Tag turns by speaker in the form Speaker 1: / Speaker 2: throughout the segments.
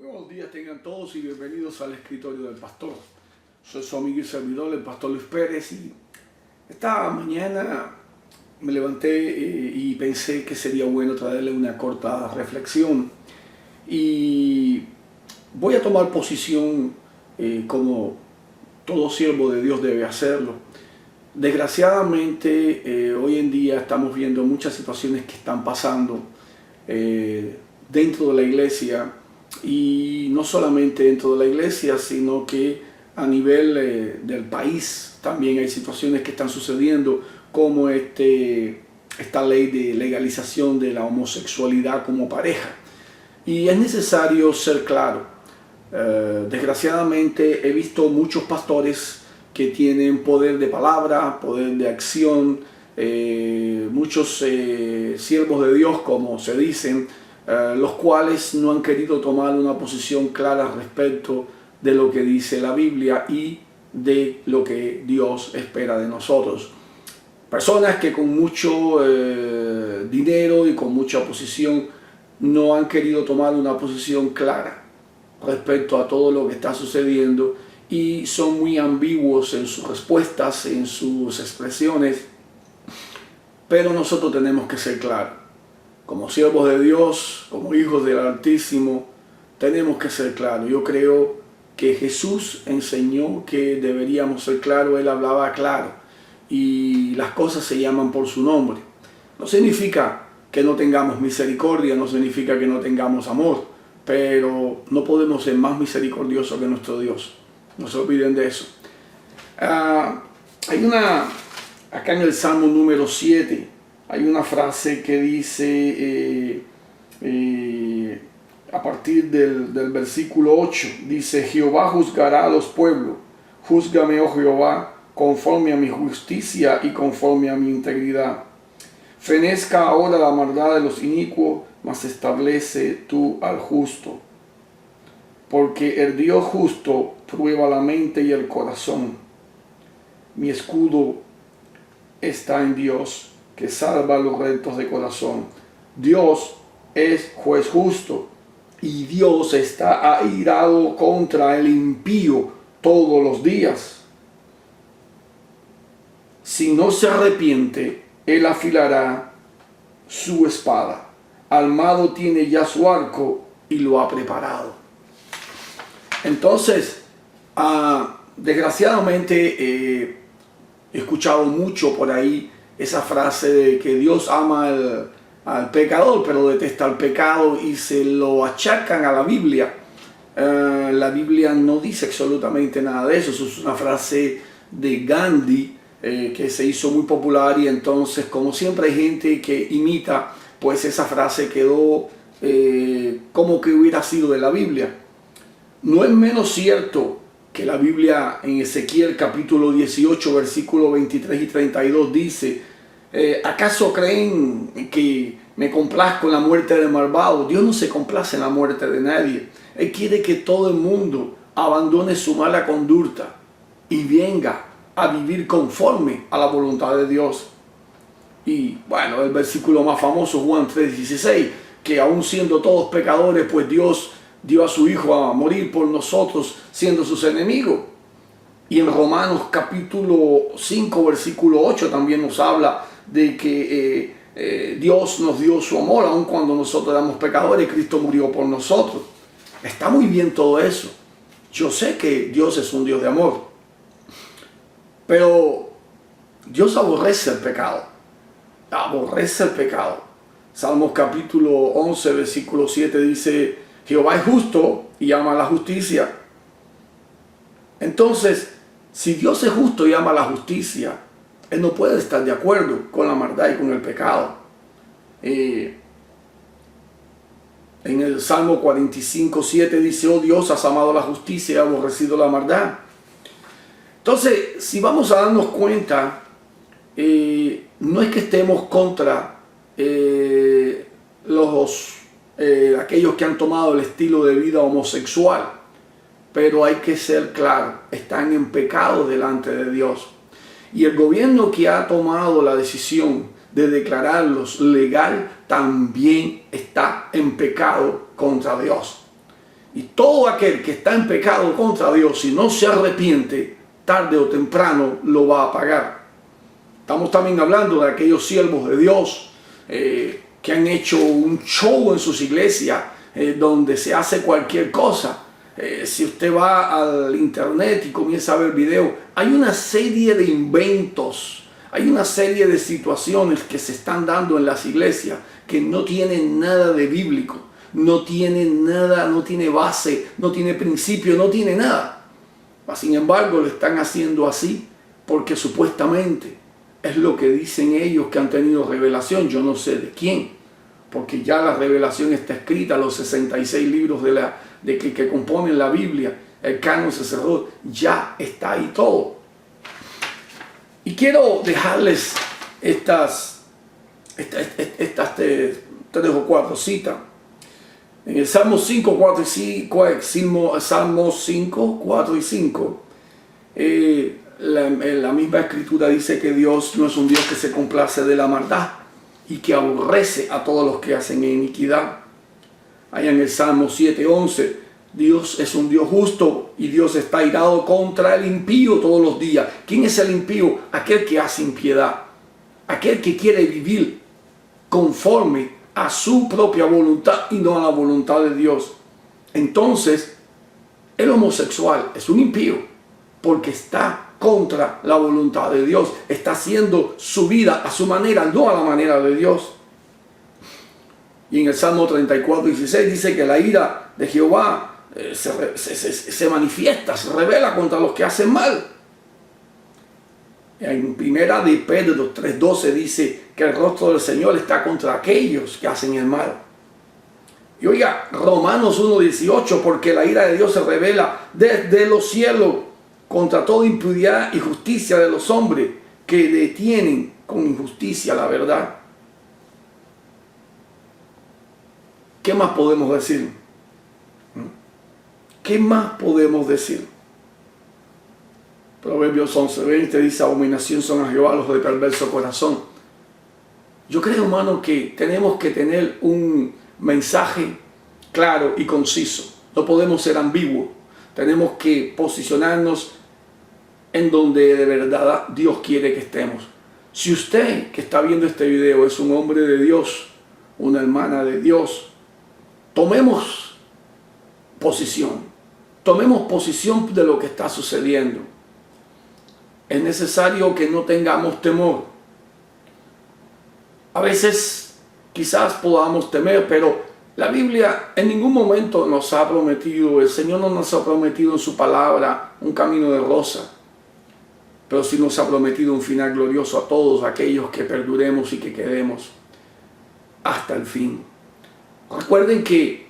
Speaker 1: Buenos días tengan todos y bienvenidos al escritorio del pastor. Soy su amigo y servidor, el pastor Luis Pérez, y esta mañana me levanté y pensé que sería bueno traerle una corta reflexión. Y voy a tomar posición como todo siervo de Dios debe hacerlo. Desgraciadamente, hoy en día estamos viendo muchas situaciones que están pasando dentro de la iglesia, y no solamente dentro de la iglesia, sino que a nivel del país también hay situaciones que están sucediendo, como esta ley de legalización de la homosexualidad como pareja. Y es necesario ser claro. Desgraciadamente he visto muchos pastores que tienen poder de palabra, poder de acción, muchos siervos de Dios, como se dicen, los cuales no han querido tomar una posición clara respecto de lo que dice la Biblia y de lo que Dios espera de nosotros. Personas que con mucho dinero y con mucha posición no han querido tomar una posición clara respecto a todo lo que está sucediendo, y son muy ambiguos en sus respuestas, en sus expresiones. Pero nosotros tenemos que ser claros. Como siervos de Dios, como hijos del Altísimo, tenemos que ser claros. Yo creo que Jesús enseñó que deberíamos ser claros. Él hablaba claro y las cosas se llaman por su nombre. No significa que no tengamos misericordia, no significa que no tengamos amor, pero no podemos ser más misericordiosos que nuestro Dios. No se olviden de eso. Acá en el Salmo número 7, hay una frase que dice, a partir del versículo 8, dice: Jehová juzgará a los pueblos, júzgame, oh Jehová, conforme a mi justicia y conforme a mi integridad. Fenezca ahora la maldad de los inicuos, mas establece tú al justo. Porque el Dios justo prueba la mente y el corazón. Mi escudo está en Dios, que salva a los rectos de corazón. Dios es juez justo, y Dios está airado contra el impío todos los días. Si no se arrepiente, él afilará su espada. Armado tiene ya su arco y lo ha preparado. Entonces, desgraciadamente he escuchado mucho por ahí esa frase de que Dios ama al pecador, pero detesta al pecado, y se lo achacan a la Biblia. La Biblia no dice absolutamente nada de eso. Eso es una frase de Gandhi que se hizo muy popular, y entonces, como siempre hay gente que imita, pues esa frase quedó como que hubiera sido de la Biblia. No es menos cierto que la Biblia en Ezequiel capítulo 18, versículo 23 y 32 dice: ¿acaso creen que me complazco en la muerte del malvado? Dios no se complace en la muerte de nadie. Él quiere que todo el mundo abandone su mala conducta y venga a vivir conforme a la voluntad de Dios. Y bueno, el versículo más famoso, Juan 3:16, que aún siendo todos pecadores, pues Dios dio a su Hijo a morir por nosotros, siendo sus enemigos. Y en Romanos capítulo 5, versículo 8 también nos habla de que Dios nos dio su amor, aun cuando nosotros éramos pecadores, Cristo murió por nosotros. Está muy bien todo eso. Yo sé que Dios es un Dios de amor, pero Dios aborrece el pecado. Aborrece el pecado. Salmos capítulo 11, versículo 7 dice: Jehová es justo y ama la justicia. Entonces, si Dios es justo y ama la justicia, Él no puede estar de acuerdo con la maldad y con el pecado. En el Salmo 45, 7 dice: oh Dios, has amado la justicia y aborrecido la maldad. Entonces, si vamos a darnos cuenta, no es que estemos contra aquellos que han tomado el estilo de vida homosexual, pero hay que ser claro: están en pecado delante de Dios. Y el gobierno que ha tomado la decisión de declararlos legal también está en pecado contra Dios. Y todo aquel que está en pecado contra Dios, si no se arrepiente, tarde o temprano lo va a pagar. Estamos también hablando de aquellos siervos de Dios que han hecho un show en sus iglesias donde se hace cualquier cosa. Si usted va al internet y comienza a ver videos, hay una serie de inventos, hay una serie de situaciones que se están dando en las iglesias que no tienen nada de bíblico, no tienen nada, no tiene base, no tiene principio, no tiene nada. Sin embargo, lo están haciendo así porque supuestamente es lo que dicen ellos que han tenido revelación. Yo no sé de quién, porque ya la revelación está escrita, los 66 libros que componen la Biblia, el canon se cerró, ya está ahí todo. Y quiero dejarles estas 3 o 4 citas. En el Salmo 5, 4 y 5, la misma escritura dice que Dios no es un Dios que se complace de la maldad y que aborrece a todos los que hacen iniquidad. Allá en el Salmo 7:11, Dios es un Dios justo y Dios está airado contra el impío todos los días. ¿Quién es el impío? Aquel que hace impiedad, aquel que quiere vivir conforme a su propia voluntad y no a la voluntad de Dios. Entonces, el homosexual es un impío porque está contra la voluntad de Dios, está haciendo su vida a su manera, no a la manera de Dios. Y en el Salmo 34:16 dice que la ira de Jehová se manifiesta, se revela contra los que hacen mal. En primera de Pedro 3:12 dice que el rostro del Señor está contra aquellos que hacen el mal. Y oiga, Romanos 1:18, porque la ira de Dios se revela desde los cielos contra toda impiedad y justicia de los hombres que detienen con injusticia la verdad. ¿Qué más podemos decir? ¿Qué más podemos decir? Proverbios 11:20 dice: abominación son a Jehová los de perverso corazón. Yo creo, hermano, que tenemos que tener un mensaje claro y conciso. No podemos ser ambiguos. Tenemos que posicionarnos en donde de verdad Dios quiere que estemos. Si usted que está viendo este video es un hombre de Dios, una hermana de Dios, tomemos posición. Tomemos posición de lo que está sucediendo. Es necesario que no tengamos temor. A veces quizás podamos temer, pero la Biblia en ningún momento nos ha prometido, el Señor no nos ha prometido en su palabra un camino de rosa, pero sí nos ha prometido un final glorioso a todos aquellos que perduremos y que quedemos hasta el fin. Recuerden que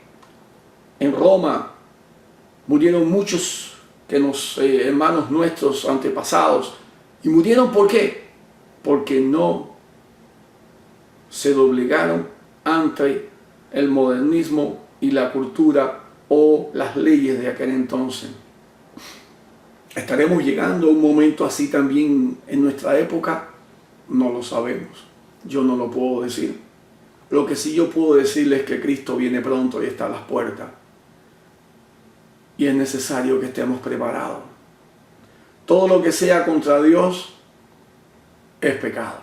Speaker 1: en Roma murieron muchos hermanos nuestros antepasados. ¿Y murieron por qué? Porque no se doblegaron ante el modernismo y la cultura o las leyes de aquel entonces. ¿Estaremos llegando a un momento así también en nuestra época? No lo sabemos. Yo no lo puedo decir. Lo que sí yo puedo decirles es que Cristo viene pronto y está a las puertas. Y es necesario que estemos preparados. Todo lo que sea contra Dios es pecado.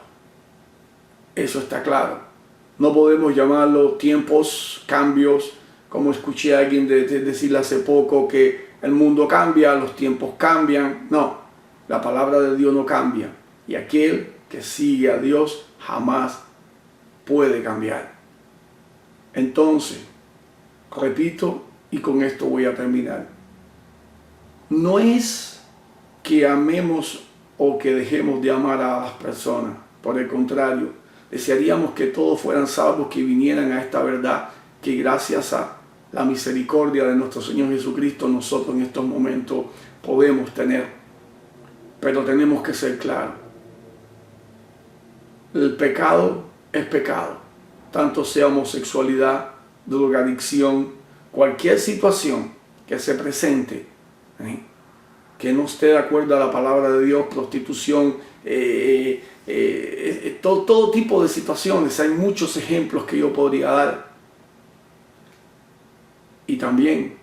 Speaker 1: Eso está claro. No podemos llamarlo tiempos, cambios, como escuché a alguien decir hace poco que el mundo cambia, los tiempos cambian. No, la palabra de Dios no cambia. Y aquel que sigue a Dios jamás puede cambiar. Entonces, repito, y con esto voy a terminar. No es que amemos o que dejemos de amar a las personas. Por el contrario, desearíamos que todos fueran salvos, que vinieran a esta verdad, que gracias a la misericordia de nuestro Señor Jesucristo nosotros en estos momentos podemos tener. Pero tenemos que ser claros. El pecado es pecado. Tanto sea homosexualidad, drogadicción, cualquier situación que se presente, que no esté de acuerdo a la palabra de Dios, prostitución, todo tipo de situaciones. Hay muchos ejemplos que yo podría dar. Y también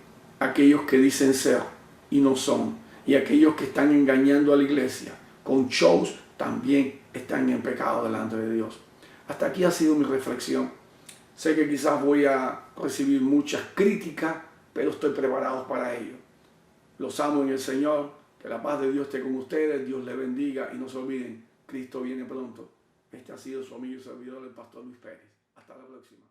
Speaker 1: aquellos que dicen ser y no son, y aquellos que están engañando a la iglesia con shows también están en pecado delante de Dios. Hasta aquí ha sido mi reflexión. Sé que quizás voy a recibir muchas críticas, pero estoy preparado para ello. Los amo en el Señor, que la paz de Dios esté con ustedes, Dios les bendiga y no se olviden, Cristo viene pronto. Este ha sido su amigo y servidor, el pastor Luis Pérez. Hasta la próxima.